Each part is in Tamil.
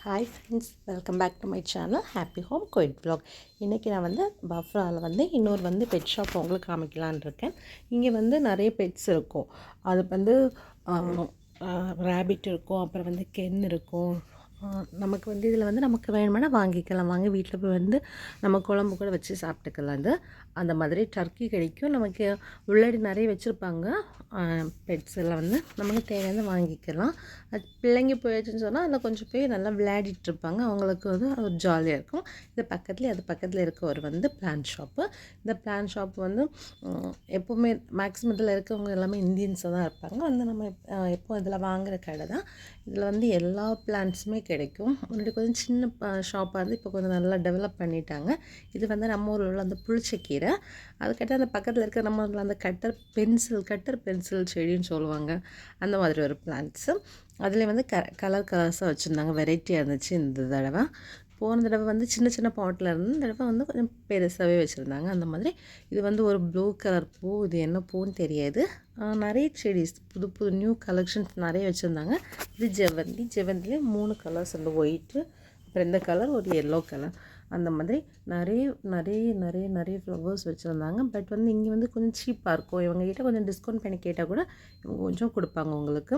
Hi friends, welcome back to my channel happy home கோயிட் வ்ளாக். இன்றைக்கி நான் வந்து பஃப்ராவில் வந்து இன்னொரு பெட் ஷாப் உங்களுக்கு காமிக்கலான்னு இருக்கேன். இங்கே வந்து நிறைய பெட்ஸ் இருக்கும். அது வந்து ரேபிட் இருக்கும், அப்புறம் வந்து கென் இருக்கும். நமக்கு வந்து இதில் வந்து நமக்கு வேணுமானா வாங்கிக்கலாம். வாங்கி வீட்டில் போய் வந்து நம்ம குழம்பு கூட வச்சு சாப்பிட்டுக்கலாம். அது அந்த மாதிரி டர்க்கி கிடைக்கும். நமக்கு உள்ளாடி நிறைய வச்சுருப்பாங்க. பெட்ஸ் எல்லாம் வந்து நமக்கு தேவையான வாங்கிக்கலாம். அது பிள்ளைங்க போயிடுச்சுன்னு சொன்னால் அதில் கொஞ்சம் போய் நல்லா விளையாடிட்டு இருப்பாங்க. அவங்களுக்கு வந்து ஒரு ஜாலியாக இருக்கும். இது பக்கத்துலேயே அது பக்கத்தில் இருக்க ஒரு பிளான்ட் ஷாப்பு. இந்த பிளான்ட் ஷாப் வந்து எப்போவுமே மேக்ஸிமம் இதில் இருக்கவங்க எல்லாமே இந்தியன்ஸாக தான் இருப்பாங்க. வந்து நம்ம எப்போ இதில் வாங்குகிற கடை தான். இதில் வந்து எல்லா பிளான்ட்ஸுமே கிடைக்கும். முன்னாடி கொஞ்சம் சின்ன ஷாப்பாக இருந்து இப்போ கொஞ்சம் நல்லா டெவலப் பண்ணிட்டாங்க. இது வந்து நம்ம ஊரில் உள்ள அந்த புளிச்சக்கீரை, அதுக்கட்ட அந்த பக்கத்தில் இருக்க நம்ம ஊரில் அந்த கட்டர் பென்சில் செடின்னு சொல்லுவாங்க. அந்த மாதிரி ஒரு பிளான்ட்ஸு. அதில் வந்து கலர்ஸாக வச்சுருந்தாங்க. வெரைட்டியாக இருந்துச்சு இந்த தடவை. போன தடவை வந்து சின்ன சின்ன பாட்டில் இருந்து இந்த தடவை வந்து கொஞ்சம் பெருசாகவே வச்சுருந்தாங்க. அந்த மாதிரி இது வந்து ஒரு ப்ளூ கலர் பூ. இது என்ன பூன்னு தெரியாது. நிறைய செடிஸ் புது புது நியூ கலெக்ஷன்ஸ் நிறைய வச்சுருந்தாங்க. இது ஜெவந்திலே 3 கலர்ஸ் இந்த ஒயிட்டு, அப்புறம் இந்த கலர் ஒரு எல்லோ கலர். அந்த மாதிரி நிறைய நிறைய நிறைய நிறைய ஃப்ளவர்ஸ் வச்சுருந்தாங்க. பட் வந்து இங்கே வந்து கொஞ்சம் சீப்பாக இருக்கும். இவங்ககிட்ட கொஞ்சம் டிஸ்கவுண்ட் பண்ணி கேட்டால் கூட இவங்க கொஞ்சம் கொடுப்பாங்க உங்களுக்கு.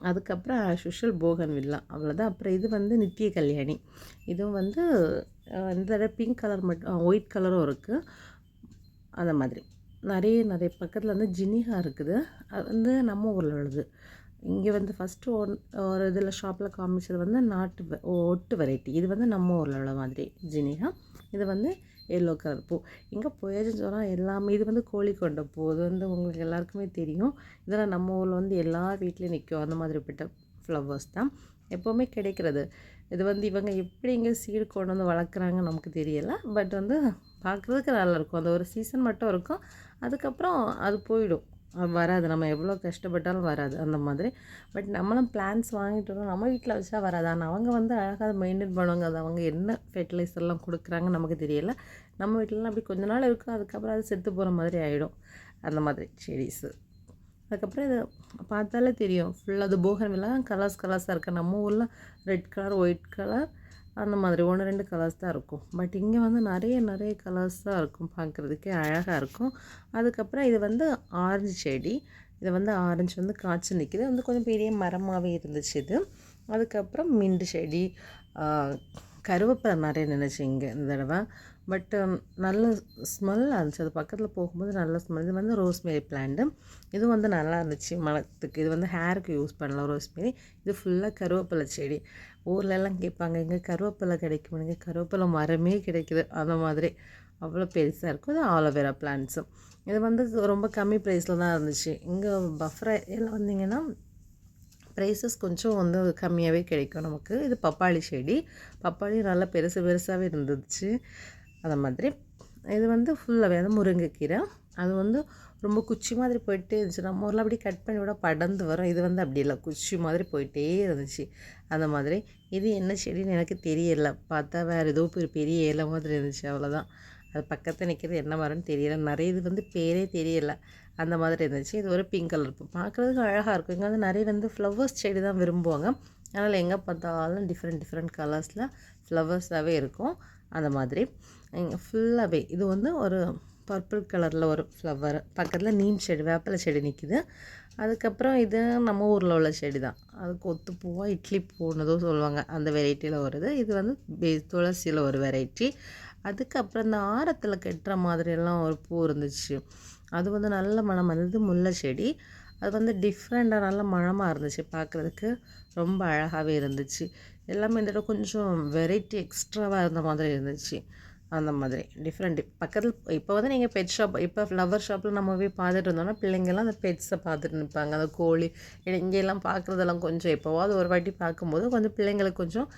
அதுக்கப்புறம் ஆஷ்யூஷுவல் போகன் வில்லா, அவ்வளோதான். அப்புறம் இது வந்து நித்திய கல்யாணி. இதுவும் வந்து இந்த தடவை பிங்க் கலர் மட்டும், ஒயிட் கலரும் இருக்குது. அந்த மாதிரி நிறைய நிறைய பக்கத்தில் வந்து ஜினிகா இருக்குது. அது வந்து நம்ம ஊரில் உள்ளது. இங்கே வந்து ஃபஸ்ட்டு ஒரு இதில் ஷாப்பில் காமிச்சது வந்து ஒட்டு வெரைட்டி. இது வந்து நம்ம ஊரில் உள்ள மாதிரி ஜினிகா. இது வந்து எல்லோ கலர் பூ. எங்கே போயாச்சுன்னு சொன்னால் எல்லாமே இது வந்து கோழிக்கொண்ட பூ. அது வந்து உங்களுக்கு எல்லாருக்குமே தெரியும். இதெல்லாம் நம்ம ஊரில் வந்து எல்லார் வீட்லேயும் நிற்கும். அந்த மாதிரிப்பட்ட ஃப்ளவர்ஸ் தான் எப்போவுமே கிடைக்கிறது. இது வந்து இவங்க எப்படி இங்கே சீடு கொண்டு வந்து வளர்க்குறாங்கன்னு நமக்கு தெரியலை. பட் வந்து பார்க்குறதுக்கு நல்லாயிருக்கும். அந்த ஒரு சீசன் மட்டும் இருக்கும். அதுக்கப்புறம் அது போயிடும், வராது. நம்ம எவ்வளோ கஷ்டப்பட்டாலும் வராது அந்த மாதிரி. பட் நம்மளும் பிளான்ஸ் வாங்கிட்டு வரோம், நம்ம வீட்டில் வச்சா வராது. ஆனால் அவங்க வந்து அழகாக அதை மெயின்டைன் பண்ணுவாங்க. அது அவங்க என்ன ஃபெர்டிலைசர்லாம் கொடுக்குறாங்கன்னு நமக்கு தெரியலை. நம்ம வீட்டிலலாம் அப்படி கொஞ்ச நாள் இருக்கும், அதுக்கப்புறம் அது செத்து போகிற மாதிரி ஆகிடும். அந்த மாதிரி செடிஸு. அதுக்கப்புறம் இது பார்த்தாலே தெரியும், ஃபுல்லாக அது போகன்வில்லாம் கலர்ஸாக இருக்குது. நம்ம ஊரில் ரெட் கலர், ஒயிட் கலர் அந்த மாதிரி 1-2 கலர்ஸ் தான் இருக்கும். பட் இங்கே வந்து நிறைய நிறைய கலர்ஸ் தான் இருக்கும். பார்க்குறதுக்கே அழகாக இருக்கும். அதுக்கப்புறம் இது வந்து ஆரஞ்சு செடி. இது வந்து ஆரஞ்சு வந்து காய்ச்சி நிற்கிது. வந்து கொஞ்சம் பெரிய மரமாகவே இருந்துச்சு இது. அதுக்கப்புறம் மின்ட் செடி, கருவேப்பிலை நிறைய நின்றுச்சு இங்கே இந்த தடவை. பட் நல்ல ஸ்மெல்லாக இருந்துச்சு. அது பக்கத்தில் போகும்போது நல்ல ஸ்மெல். இது வந்து ரோஸ்மேரி பிளான்ட்டு. இதுவும் வந்து நல்லா இருந்துச்சு மரத்துக்கு. இது வந்து ஹேருக்கு யூஸ் பண்ணலாம் ரோஸ்மேரி. இது ஃபுல்லாக கருவேப்பிலை செடி. ஊர்லெல்லாம் கேட்பாங்க, எங்கே கருவேப்பிலை கிடைக்கும், எங்கே கருவேப்பிலை மரமே கிடைக்குது. அந்த மாதிரி அவ்வளோ பெருசாக இருக்கும். இது ஆலோவேரா பிளான்ட்ஸும். இது வந்து ரொம்ப கம்மி ப்ரைஸில் தான் இருந்துச்சு. இங்கே பஃப்ரா எல்லாம் வந்தீங்கன்னா ப்ரைஸஸ் கொஞ்சம் வந்து கம்மியாகவே கிடைக்கும் நமக்கு. இது பப்பாளி செடி. பப்பாளி நல்லா பெருசாகவே இருந்துச்சு. அந்த மாதிரி இது வந்து ஃபுல்லாகவே வந்து முருங்கைக்கீரை. அது வந்து ரொம்ப குச்சி மாதிரி போயிட்டே இருந்துச்சு. நம்ம ஊரில் அப்படி கட் பண்ணி விட படர்ந்து வரும். இது வந்து அப்படி இல்லை, குச்சி மாதிரி போயிட்டே இருந்துச்சு. அந்த மாதிரி இது என்ன செடின்னு எனக்கு தெரியலை. பார்த்தா வேறு ஏதோ பெரிய இலை மாதிரி இருந்துச்சு, அவ்வளோதான். அது பக்கத்தில் நிற்கிறது என்ன மரம்னு தெரியலை. நிறைய இது வந்து பேரே தெரியலை. அந்த மாதிரி இருந்துச்சு. இது ஒரு பிங்க் கலர் பூ. பார்க்குறதுக்கு அழகாக இருக்கும். இங்கே வந்து நிறைய வந்து ஃப்ளவர்ஸ் செடி தான் விரும்புவாங்க. அதனால் எங்கே பார்த்தாலும் டிஃப்ரெண்ட் கலர்ஸில் ஃப்ளவர்ஸாகவே இருக்கும். அந்த மாதிரி இங்கே ஃபுல்லாகவே இது வந்து ஒரு பர்பிள் கலரில் ஒரு ஃப்ளவர். பக்கத்தில் நீம் செடி, வேப்பிலை செடி நிற்கிது. அதுக்கப்புறம் இது நம்ம ஊரில் உள்ள செடி தான். அது கொத்து பூவா இட்லி பூன்னதோ சொல்லுவாங்க, அந்த வெரைட்டியில் வருது. இது வந்து துளசியில் ஒரு வெரைட்டி. அதுக்கப்புறம் இந்த ஆரத்தில் கட்டுற மாதிரியெல்லாம் ஒரு பூ இருந்துச்சு. அது வந்து நல்ல மணம் வந்தது, முல்லை செடி. அது வந்து டிஃப்ரெண்ட்டாக நல்ல மணமாக இருந்துச்சு. பார்க்குறதுக்கு ரொம்ப அழகாகவே இருந்துச்சு. எல்லாமே இந்த தடவை கொஞ்சம் வெரைட்டி எக்ஸ்ட்ராவாக இருந்த மாதிரி இருந்துச்சு. அந்த மாதிரி டிஃப்ரெண்ட் பக்கத்தில் இப்போ வந்து நீங்கள் பெட் ஷாப், இப்போ ஃப்ளவர் ஷாப்பில் நம்ம போய் பார்த்துட்டு இருந்தோம்னா பிள்ளைங்கள்லாம் அந்த பெட்ஸை பார்த்துட்டு நிற்பாங்க. அந்த கோழி இங்கெல்லாம் பார்க்குறதெல்லாம் கொஞ்சம் எப்போவாது ஒரு வாட்டி பார்க்கும்போது கொஞ்சம் பிள்ளைங்களுக்கு கொஞ்சம்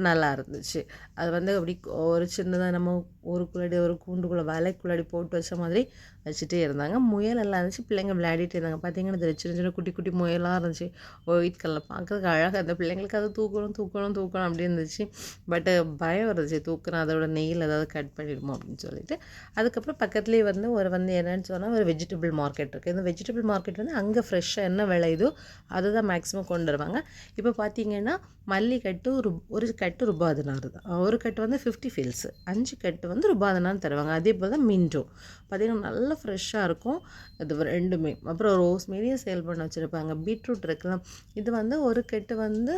நல்லா இருந்துச்சு. அது வந்து அப்படி ஒரு சின்னதாக நம்ம ஊருக்குள்ளாடி ஒரு கூண்டுக்குள்ளே வலைக்குள்ளாடி போட்டு வச்ச மாதிரி வச்சுட்டே இருந்தாங்க. முயல் எல்லாம் இருந்துச்சு, பிள்ளைங்க விளையாடிட்டு இருந்தாங்க. பார்த்தீங்கன்னா இது சின்ன சின்ன குட்டி குட்டி முயலாக இருந்துச்சு. ஒயிட் கலரில் பார்க்குறதுக்கு அழகாக அந்த பிள்ளைங்களுக்கு அது தூக்கணும் தூக்கணும் தூக்கணும் அப்படி இருந்துச்சு. பட்டு பயம் இருந்துச்சு, தூக்குனா அதோட நெயில் ஏதாவது கட் பண்ணிடுமோ அப்படின்னு சொல்லிட்டு. அதுக்கப்புறம் பக்கத்துலேயே வந்து என்னன்னு சொன்னால் ஒரு வெஜிடபிள் மார்க்கெட் இருக்குது. இந்த வெஜிடபிள் மார்க்கெட் வந்து அங்கே ஃப்ரெஷ்ஷாக என்ன விளையுதோ அதை தான் மேக்ஸிமம் கொண்டு வருவாங்க. இப்போ பார்த்தீங்கன்னா மல்லிக்கட்டு ஒரு கட்டு ரூபாய் 16 தான். ஒரு கட்டு வந்து 50 ஃபீல்ஸு, 5 கட்டு வந்து ரூபாய் 16 தருவாங்க. அதே போல் தான் மின்டோ பார்த்திங்கன்னா நல்லா ஃப்ரெஷ்ஷாக இருக்கும். இது ரெண்டுமே. அப்புறம் ரோஸ்மேரியும் சேல் பண்ண வச்சுருப்பாங்க. பீட்ரூட் இருக்கலாம், இது வந்து ஒரு கட்டு வந்து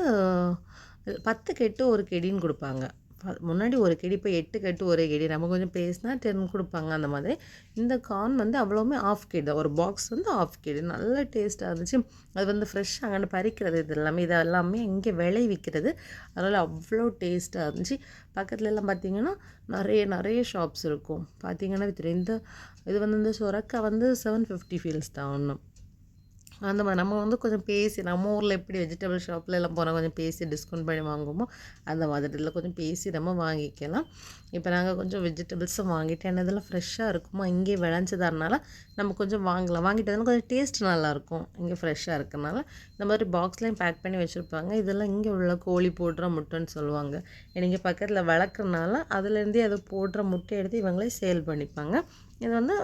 10 கட்டு ஒரு கெடின்னு கொடுப்பாங்க. முன்னாடி ஒரு கெடி, இப்போ 8 கட்டு ஒரே கெடி, நம்ம கொஞ்சம் பேசினா 10 கொடுப்பாங்க அந்த மாதிரி. இந்த கார்ன் வந்து அவ்வளோவுமே ஆஃப் கெடி தான், ஒரு பாக்ஸ் வந்து ஆஃப் கெடி, நல்ல டேஸ்ட்டாக இருந்துச்சு. அது வந்து ஃப்ரெஷ்ஷாக அங்கே பறிக்கிறது, இதெல்லாமே இங்கே விளைவிக்கிறது, அதனால் அவ்வளோ டேஸ்ட்டாக இருந்துச்சு. பக்கத்துல எல்லாம் பார்த்திங்கன்னா நிறைய ஷாப்ஸ் இருக்கும். பார்த்திங்கன்னா இது வந்து இந்த சொரக்காய் வந்து 750 ஃபீல்ஸ் தான் ஒன்று. அந்த மாதிரி நம்ம வந்து கொஞ்சம் பேசி, நம்ம ஊரில் எப்படி வெஜிடபிள் ஷாப்பில் எல்லாம் போனால் கொஞ்சம் பேசி டிஸ்கவுண்ட் பண்ணி வாங்குவோமோ அந்த மாதிரி இதில் கொஞ்சம் பேசி நம்ம வாங்கிக்கலாம். இப்போ நாங்கள் கொஞ்சம் வெஜிடபிள்ஸும் வாங்கிட்டேன். ஏன்னா இதெல்லாம் ஃப்ரெஷ்ஷாக இருக்குமா, இங்கே விளைஞ்சதனால நம்ம கொஞ்சம் வாங்கிட்டதுனால கொஞ்சம் டேஸ்ட் நல்லாயிருக்கும். இங்கே ஃப்ரெஷ்ஷாக இருக்கிறனால இந்த மாதிரி பாக்ஸ்லேயும் பேக் பண்ணி வச்சுருப்பாங்க. இதெல்லாம் இங்கே உள்ள கோழி போடுற முட்டைன்னு சொல்லுவாங்க. இங்கே பக்கத்தில் வளர்க்குறனால அதுலேருந்தே அதை போடுற முட்டை எடுத்து இவங்களே சேல் பண்ணிப்பாங்க. இது வந்து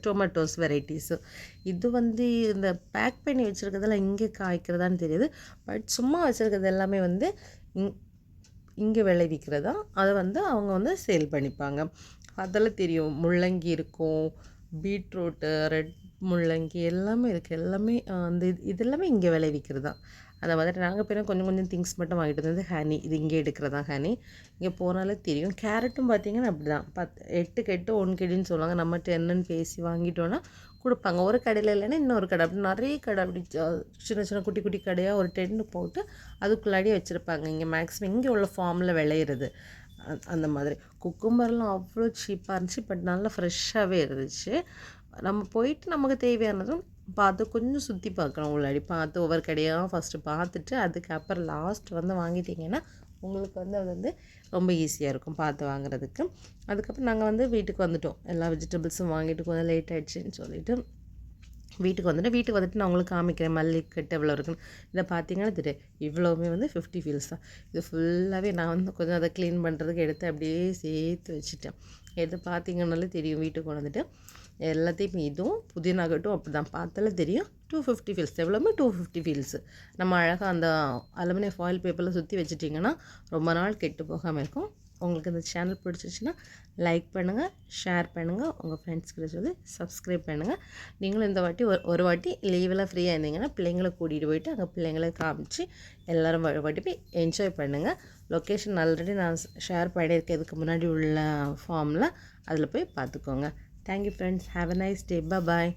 டொமேட்டோஸ் வெரைட்டிஸு. இது வந்து இந்த பேக் பண்ணி வச்சுருக்கிறதெல்லாம் இங்கே காய்க்கிறதான்னு தெரியுது. பட் சும்மா வச்சுருக்கிறது எல்லாமே வந்து இங்கே விளைவிக்கிறதா, அதை வந்து அவங்க வந்து சேல் பண்ணிப்பாங்க. அதெல்லாம் தெரியும். முள்ளங்கி இருக்கும், பீட்ரூட்டு, ரெட் முள்ளங்கி எல்லாமே இருக்குது. எல்லாமே அந்த இதெல்லாமே இங்கே விளைவிக்கிறது தான். அந்த மாதிரி நாங்கள் போய் கொஞ்சம் திங்ஸ் மட்டும் வாங்கிட்டு வந்து ஹனி, இது இங்கே எடுக்கிறதா ஹனி. இங்கே போனாலே தெரியும். கேரட்டும் பார்த்திங்கன்னா அப்படி தான் 8 கட்டு 1 கெடின்னு சொல்லுவாங்க. நம்மகிட்ட என்னென்னு பேசி வாங்கிட்டோன்னா கொடுப்பாங்க. ஒரு கடையில் இல்லைன்னா இன்னொரு கடை, அப்படி நிறைய கடை, அப்படி சின்ன குட்டி குட்டி கடையாக ஒரு டென்னு போட்டு அதுக்குள்ளாடியே வச்சுருப்பாங்க. இங்கே மேக்ஸிமம் இங்கே உள்ள ஃபார்மில் விளையிறது அந்த மாதிரி. குக்கும்பர்லாம் அவ்வளோ சீப்பாக இருந்துச்சு, பட் நல்லா ஃப்ரெஷ்ஷாகவே இருந்துச்சு. நம்ம போயிட்டு நமக்கு தேவையானதும் பார்த்து கொஞ்சம் சுற்றி பார்க்கணும். உள்ளாடி பார்த்து ஒவ்வொரு கடையாக ஃபஸ்ட்டு பார்த்துட்டு அதுக்கப்புறம் லாஸ்ட் வந்து வாங்கிட்டிங்கன்னா உங்களுக்கு வந்து அது வந்து ரொம்ப ஈஸியாக இருக்கும் பார்த்து வாங்குறதுக்கு. அதுக்கப்புறம் நாங்கள் வந்து வீட்டுக்கு வந்துவிட்டோம். எல்லா வெஜிடபிள்ஸும் வாங்கிட்டு கொஞ்சம் லேட் ஆகிடுச்சின்னு சொல்லிவிட்டு வீட்டுக்கு வந்துட்டு நான் உங்களுக்கு காமிக்கிறேன் மல்லிக்கட்டு எவ்வளோ இருக்குன்னு. இதை பார்த்தீங்கன்னா தெரியும், இவ்வளோவுமே வந்து 50 ஃபீல்ஸ் தான். இது ஃபுல்லாகவே நான் வந்து கொஞ்சம் அதை க்ளீன் பண்ணுறதுக்கு எடுத்து அப்படியே சேர்த்து வச்சுட்டேன். எடுத்து பார்த்தீங்கன்னாலே தெரியும். வீட்டுக்கு வந்துட்டு எல்லாத்தையும் இதுவும் புதினாகட்டும் அப்படி தான் பார்த்தாலே தெரியும். 250 ஃபீல்ஸ், எவ்வளோமே 250 ஃபீல்ஸு. நம்ம அழகாக அந்த அலுமினியம் ஃபாயில் பேப்பரில் சுற்றி வச்சுட்டிங்கன்னா ரொம்ப நாள் கெட்டு போகாமல் இருக்கும். உங்களுக்கு இந்த சேனல் பிடிச்சிச்சின்னா லைக் பண்ணுங்கள், ஷேர் பண்ணுங்கள், உங்கள் ஃப்ரெண்ட்ஸ்கிட்ட சொல்லி சப்ஸ்கிரைப் பண்ணுங்கள். நீங்களும் இந்த வாட்டி ஒரு வாட்டி லீவெல்லாம் ஃப்ரீயாக இருந்தீங்கன்னா பிள்ளைங்களை கூட்டிகிட்டு போயிட்டு அங்கே பிள்ளைங்களை காமிச்சு எல்லோரும் வாட்டி போய் என்ஜாய் பண்ணுங்கள். லொக்கேஷன் ஆல்ரெடி நான் ஷேர் பண்ணியிருக்கேன் இதுக்கு முன்னாடி உள்ள ஃபார்மில், அதில் போய் பார்த்துக்கோங்க. Thank you friends, have a nice day, bye.